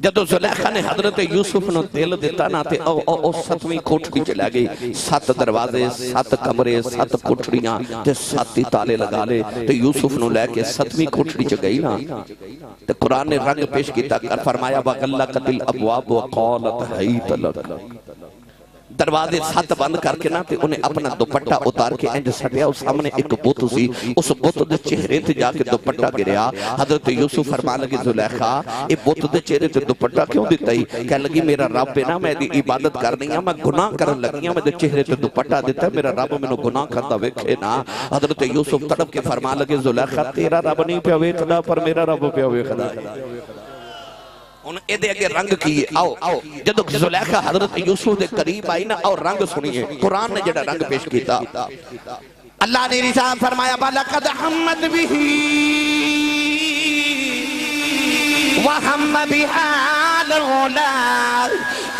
جدو زلیخا نے حضرت یوسف نو دل دیتا نا تے او ستویں کوٹھڑی چلا گئی، 7 دروازے، 7 کمرے، 7 کوٹھڑیاں تے 7 تالے لگا لے تے یوسف نو لے کے 7ویں کوٹھڑی چ گئی نا تے قرآن نے رنگ پیش کیتا کر فرمایا وَغَلَّقَتِ الْأَبْوَابُ وَقَالَتْ حَيْتَ لَكَ، دروازے 7 بند کر کے نا تے انہیں اپنا دوپٹہ اتار کے انج سٹیا، اس سامنے ایک بت سی، اس بت دے چہرے تے جا کے دوپٹہ گریا۔ حضرت یوسف فرمان لگی زلیخا اے بت دے چہرے تے دوپٹہ کیوں دیتا ہی؟ کہہ لگی میرا رب ہے نا، میں دی عبادت کرنی ہے، میں گناہ کرن لگی ہوں، میں دے چہرے تے دوپٹہ دیتا ہے، میرا رب میں نو گناہ کرتا ویکھے نا۔ حضرت یوسف تڑپ کے فرمان لگے زلیخا تیرا رب نہیں پیا ویکھدا پر میرا رب پیا ویکھدا ہے۔ انہوں نے ایدے اگے رنگ کیے، آؤ جدو زلیخا حضرت یوسف دے قریب آئی نا، اور رنگ سنیے قرآن نے جڑا رنگ پیش کیتا۔ اللہ نے رسالت فرمایا وَلَقَدْ حَمَّتْ بِهِ وَحَمَّ بِهَا لَوْلَا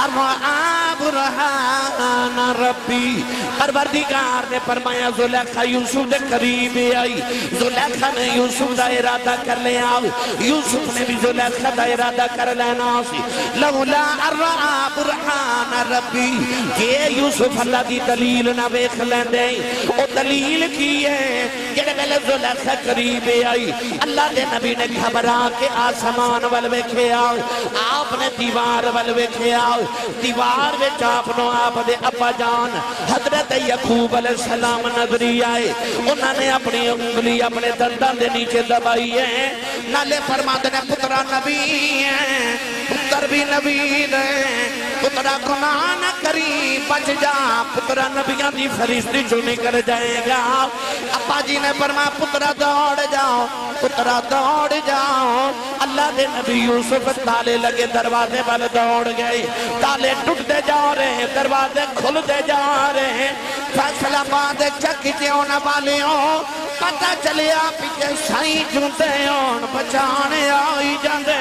أَن رَأَىٰ بُرْهَانَ رَبِّهِ۔ پروردگار نے فرمایا زلیخا یوسف دے قریب آئی، زلیخا نے یوسف دا ارادہ کر لیا، یوسف نے بھی زلیخا دا ارادہ کر لینا سی۔ لولا أن رأىٰ بُرْهَانَ رَبِّهِ، یہ یوسف اللہ دی دلیل نہ ویکھ لیندے، او دلیل کی ہے جڑے ویلے زلیخا قریب آئی، اللہ دے نبی نے گھبرا کے آسمان ول ویکھیا، آپ نے دیوار ول ویکھیا، دیوار وچ آپ نو آپ دے ابا جان حضرت یعقوب علیہ السلام نظری آئے، انہوں نے اپنی انگلی اپنے دندان دے نیچے دبائی ہے، نالے فرماتے نے پترا نبی ہے، پتر بھی نبی ہے، پترا گناہ نہ کری بچ جا، پترا نبیاں دی فرشتی جو نکل جائے گا۔ ابا جی نے فرمایا پترا دوڑ جاؤ، پترا دوڑ جاؤ۔ اللہ دے نبی یوسف تالے لگے دروازے والے دوڑ گئے، تالے ٹوٹتے جا رہے ہیں، دروازے کھلتے جا رہے ہیں۔ فیصلہ باد چکی چون والیوں پتہ چلیا پیچھے سائیں جوندے ہون بچانے آئی جاندے۔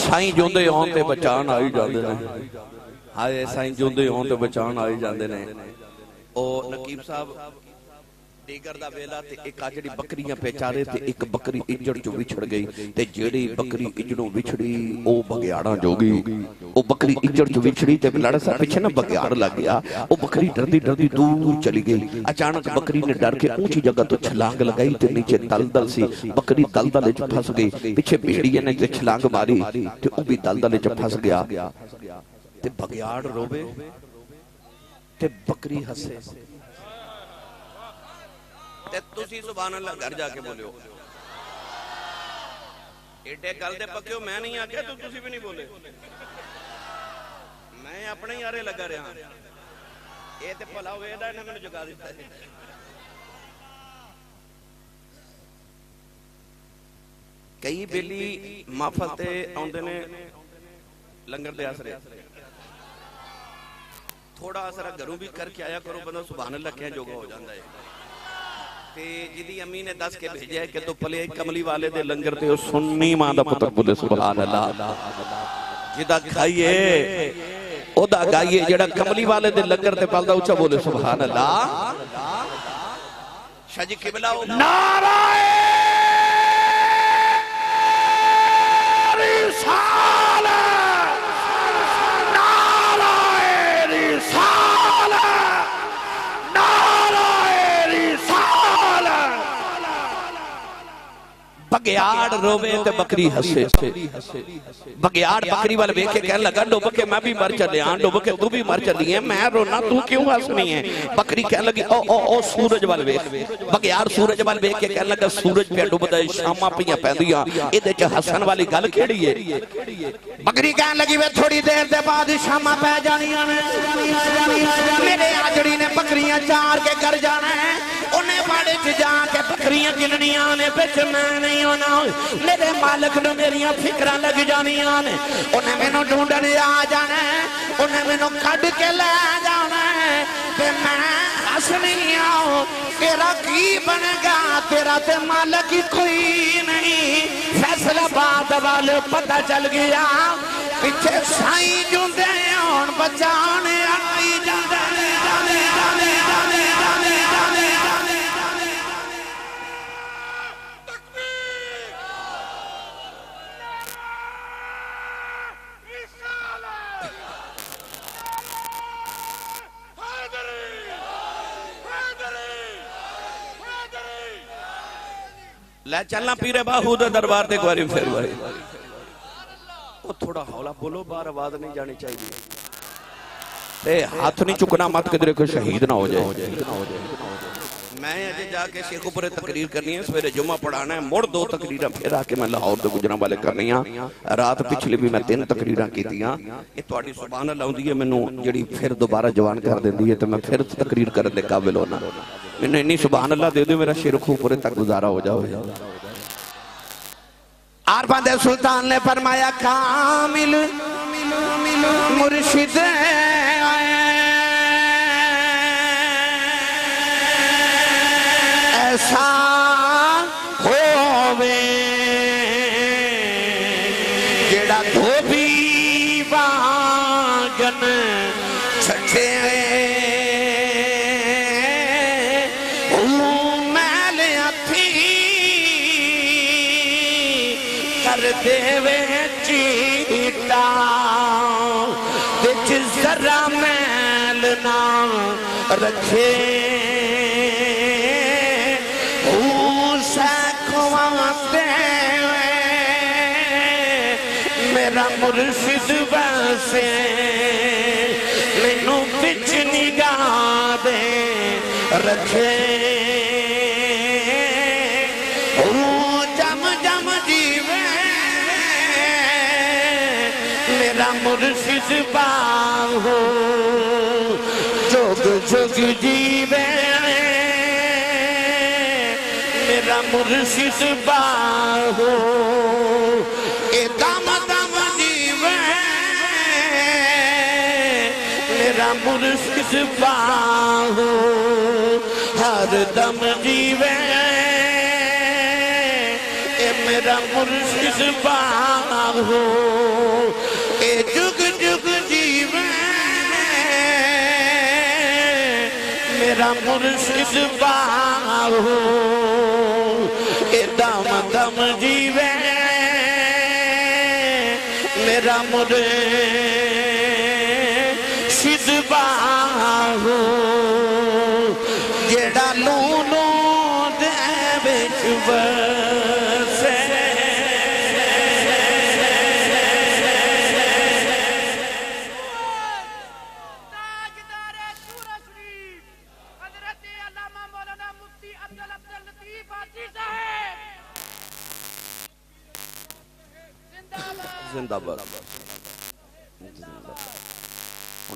سائیں جوندے ہون تے بچان آئی جاندے نے، ہائے سائیں جوندے ہون تے بچان آئی جاندے نے۔ او نقیب صاحب دیگر دا ویلا تے ایک آجڑی بکریاں پیچارے تے ایک بکری اجڑ جو وچھڑ گئی تے جیڑی بکری اجڑوں وچھڑی او بگیاڑاں جو گئی، او بکری اجڑ جو وچھڑی تے لڑا سا پیچھے نا بگیاڑ لگ گیا، او بکری ڈردی ڈردی دور چلی گئی۔ اچانک بکری نے ڈر کے اونچی جگہ تو چھلانگ لگائی تے نیچے دلدل سی، بکری دلدل وچ پھنس گئی، پیچھے بھیڑیے نے تے چھلانگ ماری تے او بھی دلدل وچ پھنس گیا تے بگیاڑ روبے تے بکری ہسے تے تسی سبحان اللہ گھر جا کے بولے ہو ایڈے گل دے پکیو میں نہیں آکے تو تسی بھی نہیں بولے، میں اپنے ہی آرے لگا رہا اے تے پھلا ہوئے دا انہیں میں نے جگا دیتا ہے۔ کئی بیلی محفل تے آندے نے لنگر دے آسرے، تھوڑا آسرہ گھروں بھی کر کے آیا کرو بندہ سبحان اللہ کہیں جوگا ہو جاندہ ہے۔ جدی امی نے دس کے بھیجے ہے کہ تو پلے کملی والے دے لنگر تے سنی ماں دا پتر بولے سبحان اللہ، جدہ کھائیے او دا گائیے جڑا کملی والے دے لنگر تے پال دا اچھا بولے سبحان اللہ۔ شاہ جی قبلہ نعرہ رسالہ، نعرہ رسالہ، بگیاڑ روے تے بکری ہسے، بگیاڑ بکری والے بیکھے کہنے لگا ڈوبکے میں بھی مر چلے ہاں، ڈوبکے تو بھی مر چلی ہیں، میں رونا تو کیوں ہسنی ہے؟ بکری کہنے لگی او سورج والے بیکھ، بگیاڑ سورج والے بیکھے کہنے لگا سورج پہ ڈوب دے شامہ پیاں پیندیاں، ادھے چا حسن والی گل کھیڑی ہے۔ بکری کہنے لگی وہ تھوڑی دیر دے بعد شامہ پہ جانیاں نے، میرے آجڑی نے بکریاں چار کے گھر جانا ہے، انہیں باڑے چ جا کے بکریاں گننیاں نے بچ میں نہیں ہو نا میرے مالک نو میریاں فکراں لگ جانیاں نے انہیں مینوں ڈھونڈنے آ جانا ہے انہیں مینوں کھڈ کے لے جانا ہے تے میں ہسنی آؤ تیرا کی بنے گا تیرا تے مالک ہی کوئی نہیں فیصلہ باد والے پتہ چل گیا پیچھے سائیں جوندے ہون بچانے آئی جانے جانے جانے جانے جانے جانے جانے لے چلنا پیرے باہو دے دربار تے کواری پھر بھائی وہ تھوڑا حولا بولو بار آواز نہیں جانی چاہیے ہاتھ نہیں چکنا مت کدھرے کوئی شہید نہ ہو جائے میں اجے جا کے شیخو پورے تقریر کرنی ہے سویرے جمعہ پڑھانا ہے مڑ 2 تقریرہ پھر آ کے میں لاہور دے گجران والے کرنی ہیں رات پچھلی بھی میں 3 تقریرہ کی دیاں یہ توڑی سبحان اللہ ہوں دی ہے میں نو جڑی پھر دوبارہ جوان کر دیں دی ہے تو میں پھر تقریر کرنے قابل ہونا میں نے انہی سبحان اللہ دے دے میرا شیخو پورے تک گزارا ہو جاؤ عارفان سلطان نے فرمایا کامل مرشد ایسا ہووے جڑا دھوبی باگن چھٹے میل اتھی کر دیوے چیٹا وچ ذرا میل نہ رکھے میرا مرشد ویسے مینوں وچ نگاہ دے رکھے جم جم جیوے میرا مرشد باہو جگ جگ جیوے میرا مرشد باہو دم دم جیوے میرا مرشد باہو ہر دم جیوے میرا مرشد باہو جگ جگ جیوے میرا مرشد باہو دم دم جیوے میرا مرشد باہو جڑا لونو دے وچ وسے تاجدار شورا شریف حضرت علامہ مولانا مفتی عبداللطیف حاجی صاحب زندہ باد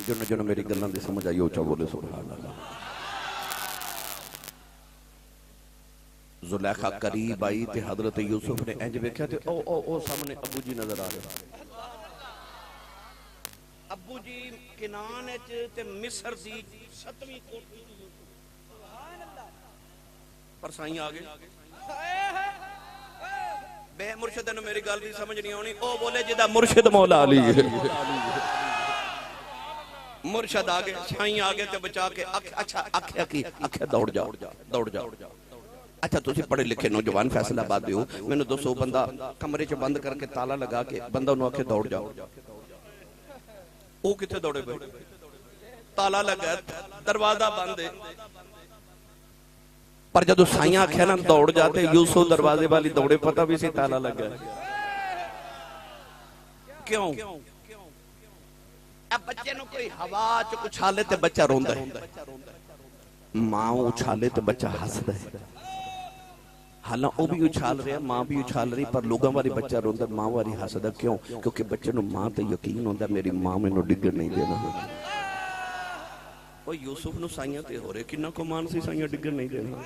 جنہوں جنہوں میری گلان دی سمجھ آئی اوچا بولے سبحان اللہ زلیخہ قریب آئی تے حضرت یوسف نے اینج بیکھا تے او سامنے ابو جی نظر آ رہے ابو جی کنانے تے مصر دی 7ویں کوٹھی پر سائیں آگے بے مرشد نے میری گل بھی سمجھ نہیں ہونی او بولے جدہ مرشد مولا علی ہے مرشد آگے سائیں آگے تے بچا کے اچھا اکھے دوڑ جاؤ اچھا تسی پڑھے لکھے نوجوان فیصلہ بات بھی ہو میں نے 200 بندہ کمرے چ بند کر کے تالا لگا کے بندہ انہوں آکھے دوڑ جاؤ او کتے دوڑے بے تالا لگا دروازہ بند ہے پر جدو سائیاں آکھے نا دوڑ جاتے یوسف دروازے والی دوڑے پتہ بھی سی تالا لگا کیوں اب بچے نو کوئی ہوا چو اچھالے تے بچہ روندہ ہے ماں اچھالے تے بچہ ہسد ہے حالاں او بھی اچھال رہے ہیں ماں بھی اچھال رہی پر لوگاں والی بچہ روندہ ماں والی ہسد ہے کیوں کیونکہ بچے نو ماں تے یقین ہوندہ میری ماں میں نو ڈگر نہیں دینا وہ یوسف نو سائیاں تے ہو رہے کنہ کو مان سی سائیاں ڈگر نہیں دینا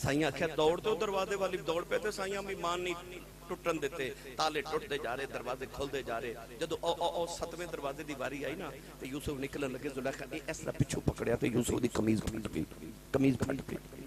سائیاں آخیا دوڑ تو دروازے والی دوڑ پہ تے سائیاں بھی مان نہیں ٹوٹن دیتے تالے ٹوٹتے جا رہے دروازے کھلتے جا رہے جدو او ستویں دروازے دی باری آئی نا تو یوسف نکلن لگے زلیخا نے اس طرح پچھو پکڑیا تو یوسف دی قمیض پھٹ گئی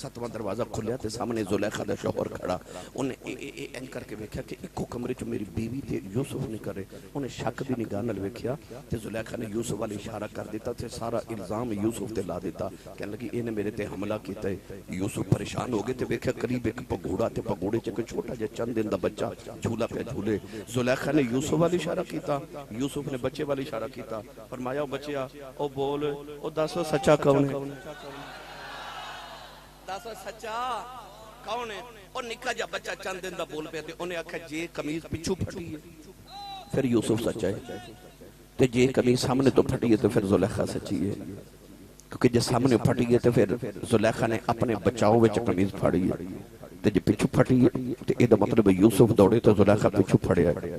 ستواں دروازہ کھلیا تے سامنے زلیخا دا شوہر کھڑا انہیں این کر کے ویکھیا کہ ایکو کمرے چ میری بیوی تے یوسف نہیں کرے انہیں شک دی نگاہ نال ویکھیا تے زلیخا نے یوسف والی اشارہ کر دیتا تے سارا الزام یوسف تے لا دیتا کہنے لگی انہیں میرے تے حملہ کیتا ہے یوسف پریشان ہو گئے تے ویکھیا قریب ایک پگوڑا تے پگوڑے چ کوئی چھوٹا جا چند دن دا بچہ جھولا پہ جھولے زلیخا نے یوسف والی اشارہ کیتا یوسف نے بچے والی اشارہ کیتا فرمایا او بچیا او بول او دسو سچا کون ہے دسو سچا کون ہے اور نکا جا بچہ چند دن دا بول پہ تے انہیں آکھا جے قمیض پچھو پھٹی ہے پھر یوسف سچا ہے تے جے قمیض سامنے تو پھٹی ہے تو پھر زلیخا سچی ہے کیونکہ جے سامنے پھٹی ہے تو پھر زلیخا نے اپنے بچاؤ وچ قمیض پھاڑی ہے تے جے پچھو پھٹی ہے تے اے دا مطلب یوسف دوڑے تو زلیخا پچھو پھڑیا ہے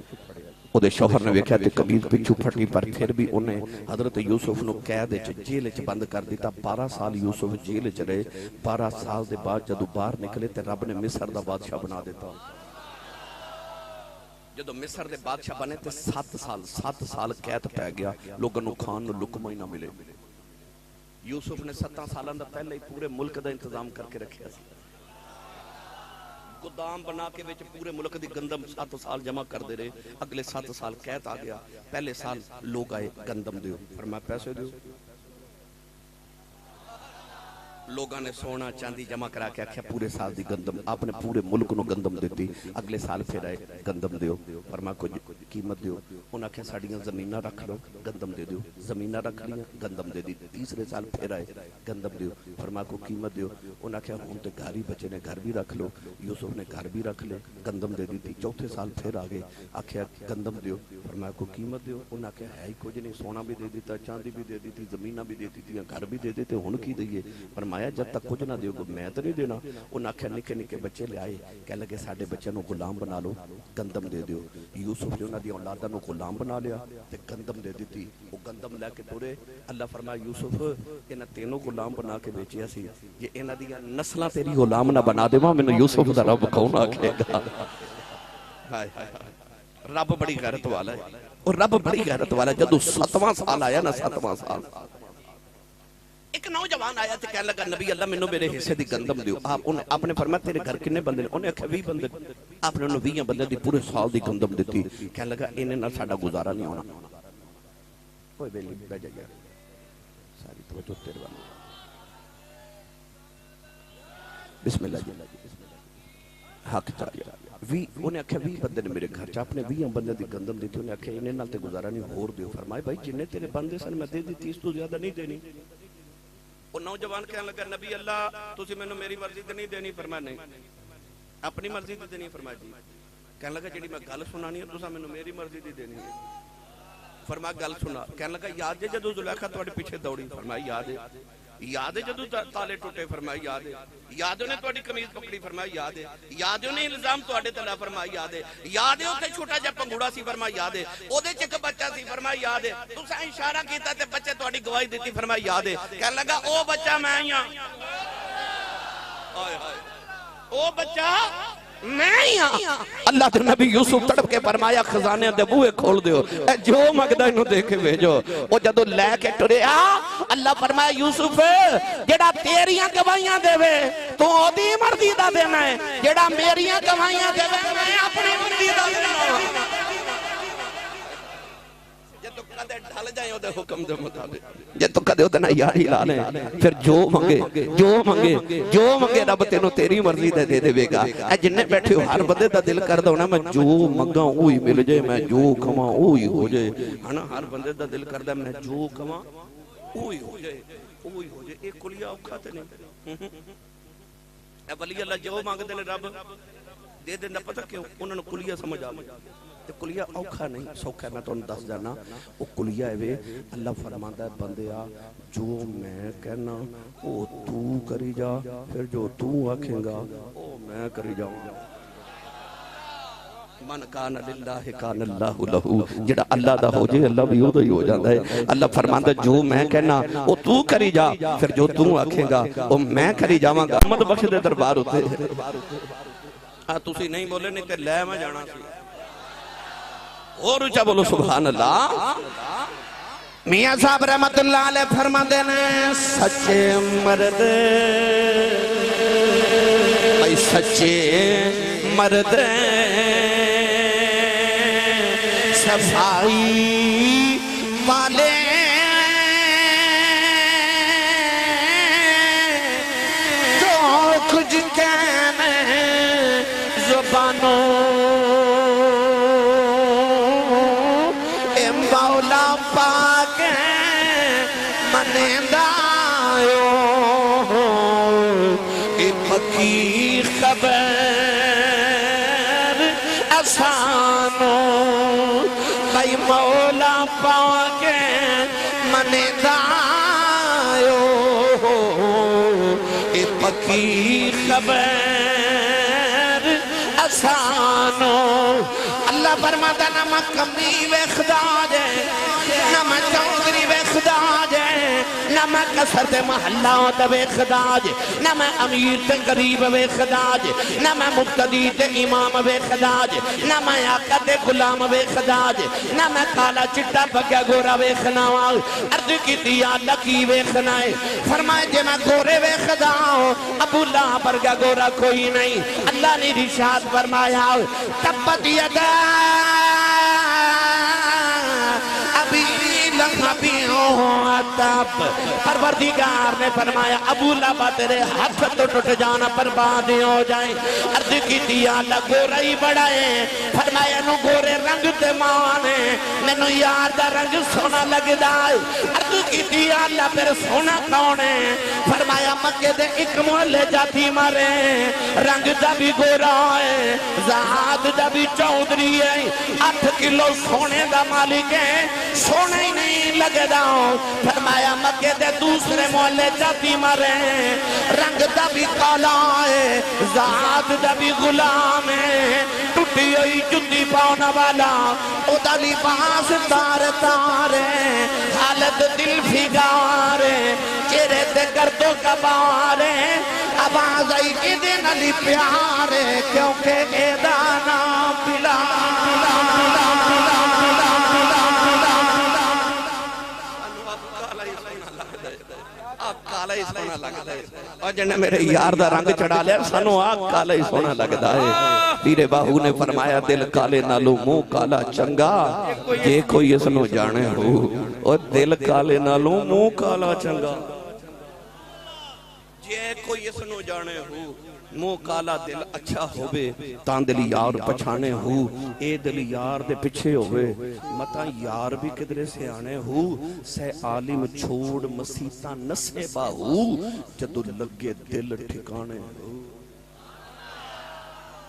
او دے شوہر نے ویکھیا تے قمیض پچھو پھٹی پر پھر بھی انہیں حضرت یوسف نو قید وچ جیل وچ بند کر دیتا 12 سال یوسف جیل وچ رہے 12 سال دے بعد جدوں باہر نکلے تے رب نے مصر دا بادشاہ بنا دیتا جدوں مصر دے بادشاہ بنے تے 7 سال قید پہ گیا لوگاں نو کھان نو لقمہ ہی نہ ملے یوسف نے 7 سالاں دا پہلے ہی پورے ملک دا انتظام کر کے رکھیا سی گودام بنا کے وچ پورے ملک دی گندم 7 سال جمع کر دے رہے اگلے 7 سال قید آ گیا پہلے سال لوگ آئے گندم دیو فرمایا پیسے دیو لوگاں نے سونا چاندی جمع کرا کے آکھیا پورے سال دی گندم آپ نے پورے ملک نو گندم دیتی اگلے سال پھر آئے گندم دیو فرمایا کوئی قیمت دیو انہاں آکھیا ساڈیاں زمیناں رکھ لو گندم دے دیو زمیناں رکھ لیاں گندم دے دی تیسرے سال پھر آئے گندم دیو فرمایا کوئی قیمت دیو انہاں آکھیا ہن تے گھر ہی بچے نے گھر بھی رکھ لو یوسف نے گھر بھی رکھ لے گندم دے دی چوتھے سال پھر آ گئے آکھیا گندم دیو فرمایا کوئی قیمت دیو انہاں آکھیا ہے ہی کچھ نہیں سونا بھی دے دیتا چاندی بھی دے دیتی زمیناں بھی دے دیتی گھر بھی دے دیتے ہن کی دئیے فرمایا جب تک کچھ نہ دیو گو میں تو نہیں دینا انہاں آکھیا نکے نکے بچے لے آئے کہہ لگے ساڈے بچے نو غلام بنا لو گندم دے دیو یوسف نے انہاں دی اولاداں نو غلام بنا لیا تے گندم دے دیتی وہ گندم لے کے ٹرے اللہ فرمایا یوسف انہاں تینوں غلام بنا کے بیچیا سی یہ انہاں دی نسلاں تیری غلام نہ بنا دیواں مینوں یوسف دا رب کون آکھے گا ہائے ہائے رب بڑی غیرت والا ہے اور رب بڑی غیرت والا ہے جدوں 7واں سال آیا نا 7واں سال ایک نوجوان آیا تے کہنے لگا نبی اللہ مینوں میرے حصے دی گندم دیو آپ نے فرمایا تیرے گھر کنے بندے نے انہیں آکھیا 20 بندے آپ نے انہوں 20 بندے دی پورے سال دی گندم دیتی کہنے لگا انہیں نال ساڈا گزارا نہیں ہونا کوئی بیلی بیٹھ جائے ساری توجہ تیرے والے بسم اللہ جی حق چاہیے انہیں آکھیا 20 بندے نے میرے گھر چ اپنے 20 بندے دی گندم دیتی انہیں آکھیا انہیں نال تے گزارا نہیں ہور دیو فرمائے بھائی جنہیں تیرے بندے سن میں دے دیتی اس تو زیادہ نہیں دینی وہ نوجوان کہنے لگا نبی اللہ تسی میں میری مرضی تے نہیں دینی فرمایا نہیں اپنی مرضی تے دینی فرمایا جی کہنے لگا جڑی میں گل سنانی ہے تساں میں میری مرضی دی دینی ہے فرمایا گل سنا کہنے لگا یاد ہے جدوں زلیخا تواڈے پیچھے دوڑی فرمایا یاد ہے جدوں تالے ٹوٹے فرمایا یاد ہے انہیں تواڈی قمیض پکڑی فرمایا یاد ہے انہیں الزام تواڈے تے لا فرمایا یاد ہے اوتھے چھوٹا جا پنگوڑا سی فرمایا یاد ہے اودے چ ایک بچہ سی فرمایا یاد ہے تساں اشارہ کیتا تے بچے تواڈی گواہی دتی فرمایا یاد ہے کہنے لگا او بچہ میں ہی ہاں ہائے ہائے او بچہ میں ہی ہاں اللہ تے نبی یوسف تڑپ کے فرمایا خزانے دے بوئے کھول دیو اے جو مگدا انہوں دے کے بھیجو او جدو لے کے ٹریا اللہ فرمایا یوسف جڑا تیریاں گواہیاں دے وے تو اودی مرضی دا دینا ہے جڑا میریاں گواہیاں دے وے میں اپنی مرضی دا دینا جدو کدے ڈھل جائیں اودے حکم دے مطابق جدو کدے اودے نا یاری لا لیں پھر جو منگے رب تینوں تیری مرضی دے دے وے گا اے جننے بیٹھے ہو ہر بندے دا دل کر دا ہونا میں جو منگاں اوہی مل جائے میں جو کھواں اوہی ہو جائے ہنا ہر بندے دا دل کر دا میں جو کھواں اوہی ہو جائے ایک کلیہ اوکھا تے نہیں اے ولی اللہ جو مانگ دے رب دے دے نہ پتہ کیوں انہوں نے کلیہ سمجھ آ تے کلیہ اوکھا نہیں سوکھا ہے میں تو دس جانا وہ کلیہ ہے وے اللہ فرماتا ہے بندیا جو میں کہنا وہ تو کری جا پھر جو تو آکھیں گا وہ میں کری جاؤں من کان للہ کان اللہ لہو، جڑا اللہ دا ہو جائے اللہ بھی ہو دا ہی ہو جاندہ ہے۔ اللہ فرماندہ جو میں کہنا وہ تو کری جا، پھر جو تو آکھے گا وہ میں کری جاواں گا۔ احمد بخش دے دربار ہوتے ہیں تسی نہیں بولے نہیں تے لے میں جانا سی اور اچھا بولو سبحان اللہ۔ میاں صاحب رحمت اللہ علیہ فرما دینے سچے مرد بھائی سچے مرد صفائی والے جو کچھ کہنے زبانوں اے مولا پاک منیندہ اے پکی خبر اسانو بھائی مولا پاک منیندہ اے پکی خبر اسانو۔ اللہ فرماتا نہ میں کمی وے خدا جے نہ میں چودری وے خدا جے نہ میں کسرت محلات وے خدا جے نہ میں امیر تے غریب وے خدا جے نہ میں مقتدی تے امام وے خدا جے نہ میں آقا تے غلام وے خدا جے نہ میں کالا چٹا پکیا گورا وے خناوا عرض کی دیا اللہ کی وے خنائے فرمائے جے میں گورے وے خدا ابو اللہ برگا گورا کوئی نہیں۔ اللہ نے رشاد فرمایا تبت یدا ابی لہبی تب پروردگار نے فرمایا ابو لہب تیرے ہاتھ تو ٹوٹ جانا برباد ہو جائیں۔ عرض کی دیا اللہ گورا ہی بڑا ہے فرمایا نو گورے رنگ تے مانے مینو یار دا رنگ سونا لگ دائے۔ عرض کی دیا اللہ پھر سونا کون ہے فرمایا مکے دے ایک محلے جاتی مارے رنگ دا بھی گورا ہے زہاد دا بھی چودری ہے 8 کلو سونے دا مالک ہے سونے ہی نہیں لگے داؤں۔ فرمایا مکے دے دوسرے محلے جاتی مارے رنگ دا بھی کالا ہے زہاد دا بھی غلام ہے ٹوٹی ہوئی جُتی پاؤنا والا او دا لباس تار تارے حالت دل فگارے چہرے تے گردوں کا بارے آواز آئی ادن علی پیارے کیونکہ ایدانا پلا کالا ہی سونا لگتا ہے اور جنہیں میرے یار دا رنگ چڑھا لیا سانو آگ کالا ہی سونا لگتا ہے۔ پیر باہو نے فرمایا دل کالے نالو منہ کالا چنگا جے کوئی اسنو جانے ہو اور دل کالے نالو منہ کالا چنگا جے کوئی اسنو جانے ہو منہ کالا دل اچھا ہوئے تان دل یار پچھانے ہو اے دل یار دے پچھے ہوئے مطا یار بھی کدرے سے آنے ہو سہ عالم چھوڑ مسیطہ نسے باہو جدو لگے دل ٹھکانے ہو